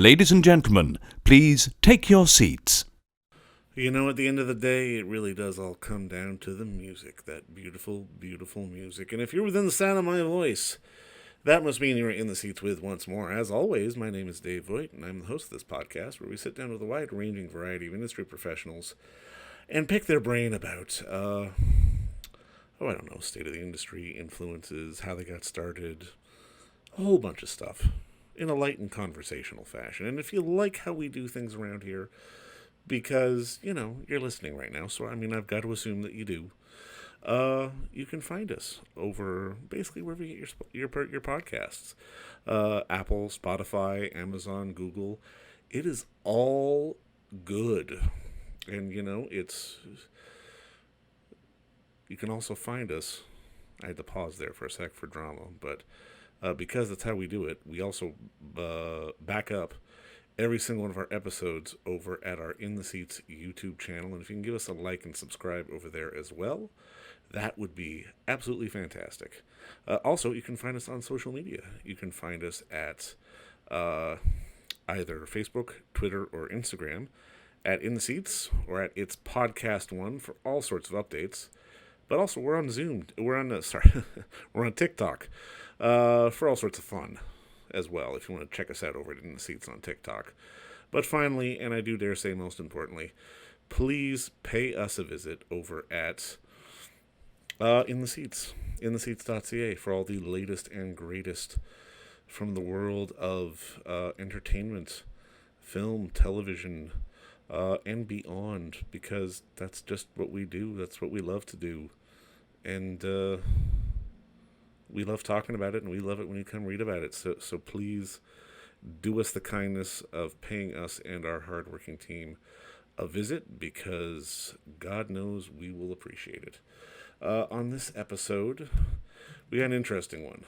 Ladies and gentlemen, please take your seats. You know, at the end of the day, it really does all come down to the music, that beautiful, beautiful music. And if you're within the sound of my voice, that must mean you're in the seats with once more. As always, my name is Dave Voigt, and I'm the host of this podcast where we sit down with a wide-ranging variety of industry professionals and pick their brain about, I don't know, state of the industry, influences, how they got started, a whole bunch of stuff in a light and conversational fashion. And if you like how we do things around here, because, you know, you're listening right now, so, I mean, I've got to assume that you do, you can find us over basically wherever you get your podcasts. Apple, Spotify, Amazon, Google. It is all good. And, you know, you can also find us. I had to pause there for a sec for drama, but because that's how we do it, we also back up every single one of our episodes over at our In the Seats YouTube channel. And if you can give us a like and subscribe over there as well, that would be absolutely fantastic. Also, you can find us on social media. You can find us at either Facebook, Twitter, or Instagram at In the Seats or at It's Podcast One for all sorts of updates. But also, we're on Zoom. We're on we're on TikTok for all sorts of fun as well, if you want to check us out over at In the Seats on TikTok. But finally, and I do dare say most importantly, please pay us a visit over at In the Seats, intheseats.ca, for all the latest and greatest from the world of entertainment, film, television, and beyond, because that's just what we do. That's what we love to do. And we love talking about it, and we love it when you come read about it. So please do us the kindness of paying us and our hardworking team a visit, because God knows we will appreciate it. On this episode, we got an interesting one.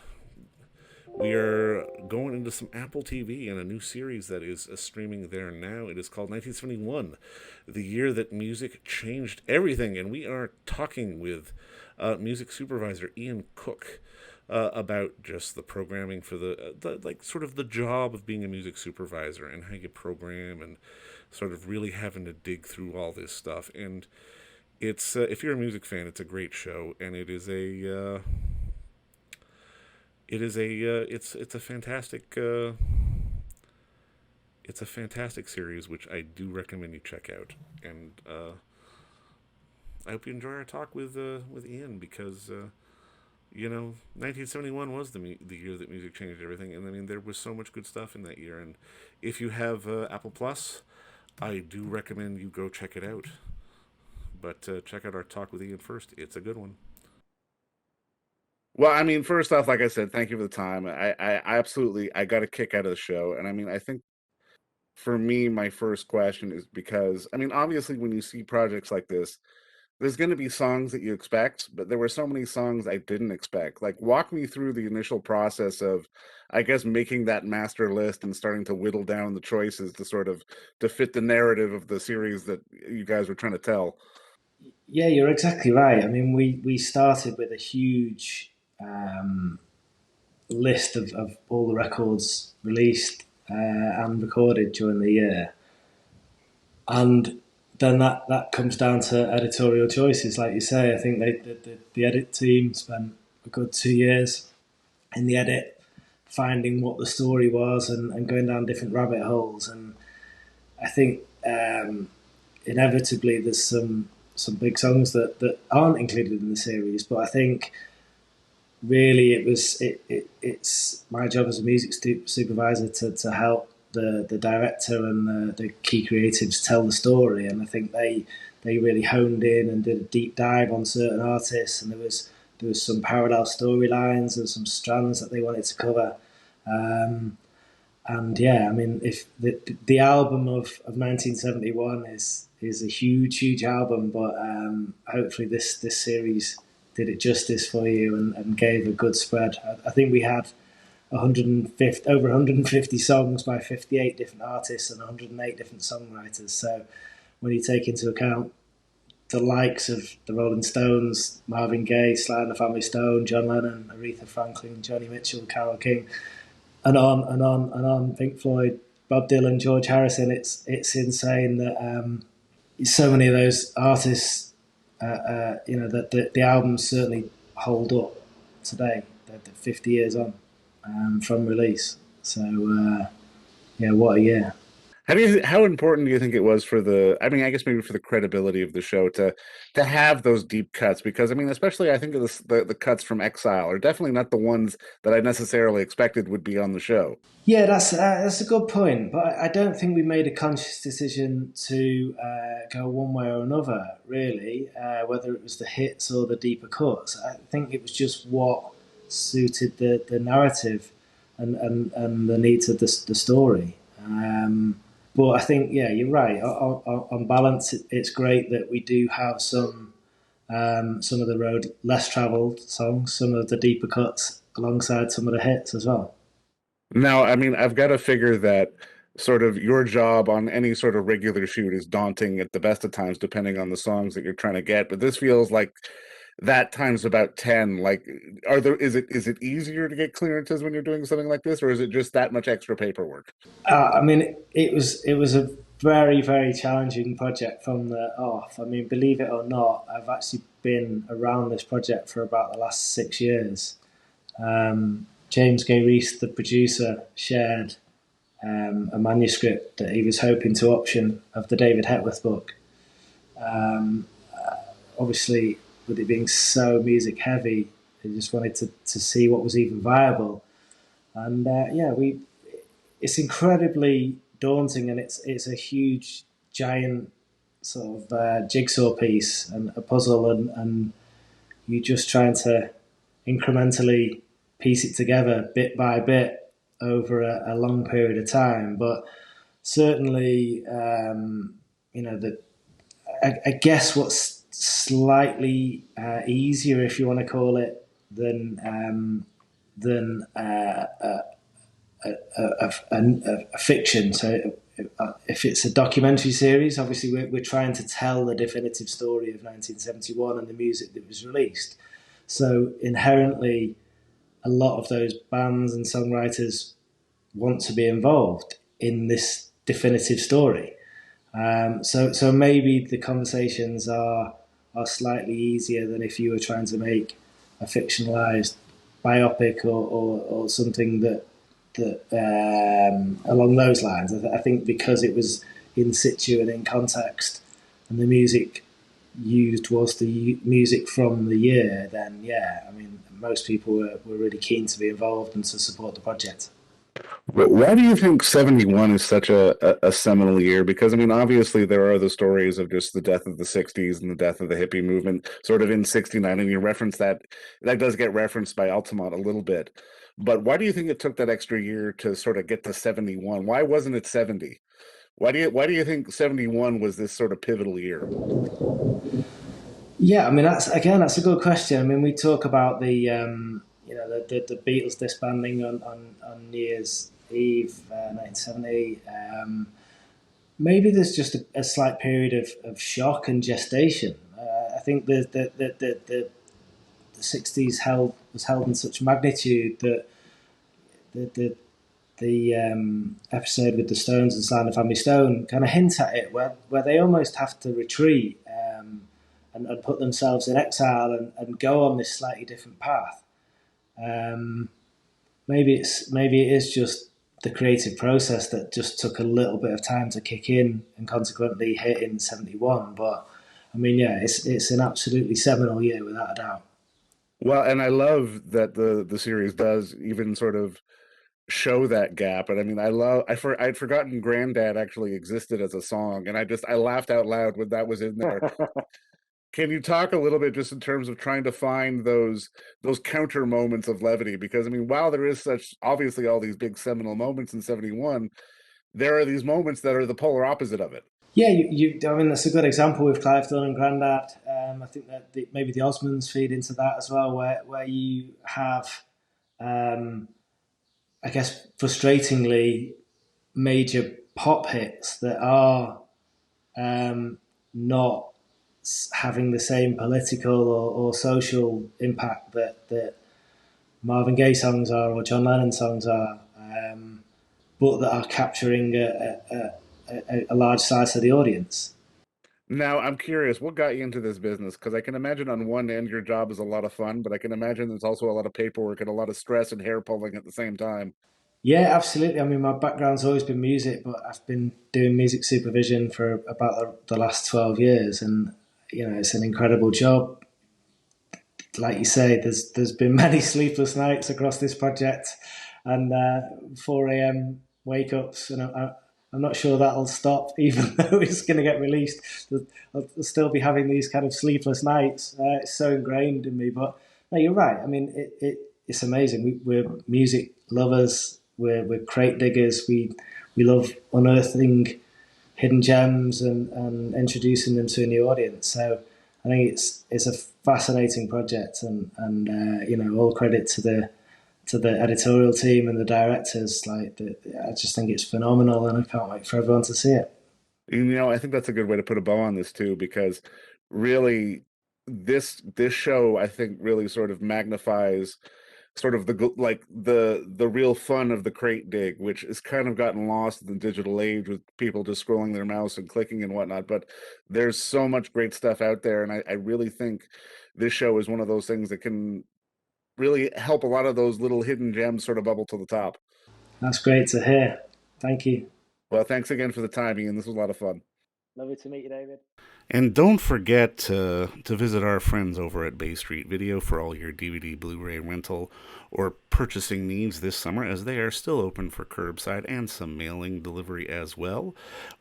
We are going into some Apple TV and a new series that is streaming there now. It is called 1971, the year that music changed everything. And we are talking with music supervisor Iain Cooke about just the programming for the like sort of the job of being a music supervisor and how you program and sort of really having to dig through all this stuff. And it's if you're a music fan, it's a great show, and it's a fantastic series, which I do recommend you check out. And I hope you enjoy our talk with Iain, because you know, 1971 was the year that music changed everything, and I mean, there was so much good stuff in that year. And if you have Apple Plus, I do recommend you go check it out. But check out our talk with Iain first. It's a good one. Well, I mean, first off, like I said, thank you for the time. I absolutely, I got a kick out of the show. And I mean, I think for me, my first question is because, I mean, obviously when you see projects like this, there's going to be songs that you expect, but there were so many songs I didn't expect. Like, walk me through the initial process of, I guess, making that master list and starting to whittle down the choices to fit the narrative of the series that you guys were trying to tell. Yeah, you're exactly right. I mean, we started with a huge list of all the records released and recorded during the year. And then that comes down to editorial choices, like you say. I think the edit team spent a good 2 years in the edit, finding what the story was and going down different rabbit holes. And I think inevitably there's some big songs that aren't included in the series, but I think really it's my job as a music supervisor to help the director and the key creatives tell the story. And I think they really honed in and did a deep dive on certain artists, and there was some parallel storylines and some strands that they wanted to cover. And yeah, I mean, if the album of 1971 is a huge album, but hopefully this series did it justice for you and gave a good spread. I think we had over 150 songs by 58 different artists and 108 different songwriters. So when you take into account the likes of the Rolling Stones, Marvin Gaye, Sly and the Family Stone, John Lennon, Aretha Franklin, Joni Mitchell, Carole King, and on, Pink Floyd, Bob Dylan, George Harrison. It's insane that so many of those artists, that the albums certainly hold up today. They're 50 years on from release. So yeah, what a year. How important do you think it was for I mean, I guess maybe for the credibility of the show to have those deep cuts? Because I mean, especially I think of the cuts from Exile are definitely not the ones that I necessarily expected would be on the show. Yeah, that's a good point, but I don't think we made a conscious decision to go one way or another. Really, whether it was the hits or the deeper cuts, I think it was just what suited the narrative and the needs of the story. But I think, yeah, you're right. On balance, it's great that we do have some of the road less travelled songs, some of the deeper cuts alongside some of the hits as well. Now, I mean, I've got to figure that sort of your job on any sort of regular shoot is daunting at the best of times, depending on the songs that you're trying to get. But this feels like that times about 10. Like, is it easier to get clearances when you're doing something like this, or is it just that much extra paperwork? I mean, it was a very very challenging project from the off. I mean, believe it or not, I've actually been around this project for about the last 6 years. James Gay Reese, the producer, shared a manuscript that he was hoping to option of the David Hepworth book. Obviously, with it being so music heavy, he just wanted to see what was even viable. And yeah, it's incredibly daunting, and it's a huge, giant sort of jigsaw piece and a puzzle, and you're just trying to incrementally piece it together bit by bit over a long period of time. But certainly, I guess what's slightly easier, if you want to call it, than a fiction. So if it's a documentary series, obviously we're trying to tell the definitive story of 1971 and the music that was released. So inherently, a lot of those bands and songwriters want to be involved in this definitive story. So maybe the conversations are slightly easier than if you were trying to make a fictionalized biopic or something that along those lines. I think because it was in situ and in context, and the music used was the music from the year, then yeah, I mean, most people were really keen to be involved and to support the project. But why do you think 71 is such a seminal year? Because, I mean, obviously there are the stories of just the death of the 60s and the death of the hippie movement sort of in 69, and you reference that does get referenced by Altamont a little bit. But why do you think it took that extra year to sort of get to 71? Why wasn't it 70? Why do you think 71 was this sort of pivotal year? Yeah, I mean that's a good question. I mean, we talk about the Beatles disbanding on New Year's Eve, 1970. Maybe there's just a slight period of shock and gestation. I think the 60s was held in such magnitude that the episode with the Stones and Sly and the Family Stone kind of hint at it, where they almost have to retreat and put themselves in exile and go on this slightly different path. Maybe it is just the creative process that just took a little bit of time to kick in and consequently hit in 71. But I mean, yeah, it's an absolutely seminal year without a doubt. Well, and I love that the series does even sort of show that gap. And I mean, I'd forgotten Granddad actually existed as a song, and I laughed out loud when that was in there. Can you talk a little bit just in terms of trying to find those counter moments of levity? Because I mean, while there is such obviously all these big seminal moments in 71, there are these moments that are the polar opposite of it. Yeah, I mean, that's a good example with Clive Dunn and Grandad. I think that maybe the Osmonds feed into that as well, where you have, I guess, frustratingly major pop hits that are not having the same political or social impact that Marvin Gaye songs are or John Lennon songs are. but that are capturing a large slice of the audience. Now, I'm curious, what got you into this business? Because I can imagine on one end your job is a lot of fun, but I can imagine there's also a lot of paperwork and a lot of stress and hair pulling at the same time. Yeah, absolutely. I mean, my background's always been music, but I've been doing music supervision for about the last 12 years, and it's an incredible job. Like you say, there's been many sleepless nights across this project, and 4 a.m. wake ups, and I'm not sure that'll stop, even though it's going to get released. I'll still be having these kind of sleepless nights. It's so ingrained in me. But no, you're right. I mean, it's amazing. We're music lovers. We're crate diggers. We love unearthing hidden gems and introducing them to a new audience. So I think it's a fascinating project, and all credit to the editorial team and the directors. I just think it's phenomenal, and I can't wait for everyone to see it. I think that's a good way to put a bow on this too, because really, this show I think really sort of magnifies sort of the real fun of the crate dig, which has kind of gotten lost in the digital age with people just scrolling their mouse and clicking and whatnot. But there's so much great stuff out there, and I really think this show is one of those things that can really help a lot of those little hidden gems sort of bubble to the top. That's great to hear. Thank you. Well, thanks again for the time, Ian. This was a lot of fun. Lovely to meet you, David. And don't forget to visit our friends over at Bay Street Video for all your DVD, Blu-ray rental, or purchasing needs this summer, as they are still open for curbside and some mailing delivery as well.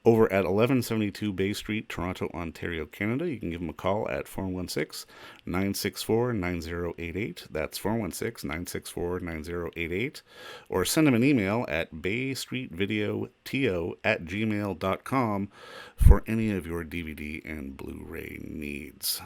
Over at 1172 Bay Street, Toronto, Ontario, Canada, you can give them a call at 416-964-9088. That's 416-964-9088. Or send them an email at baystreetvideoto@gmail.com for any of your DVD and Blu-ray needs.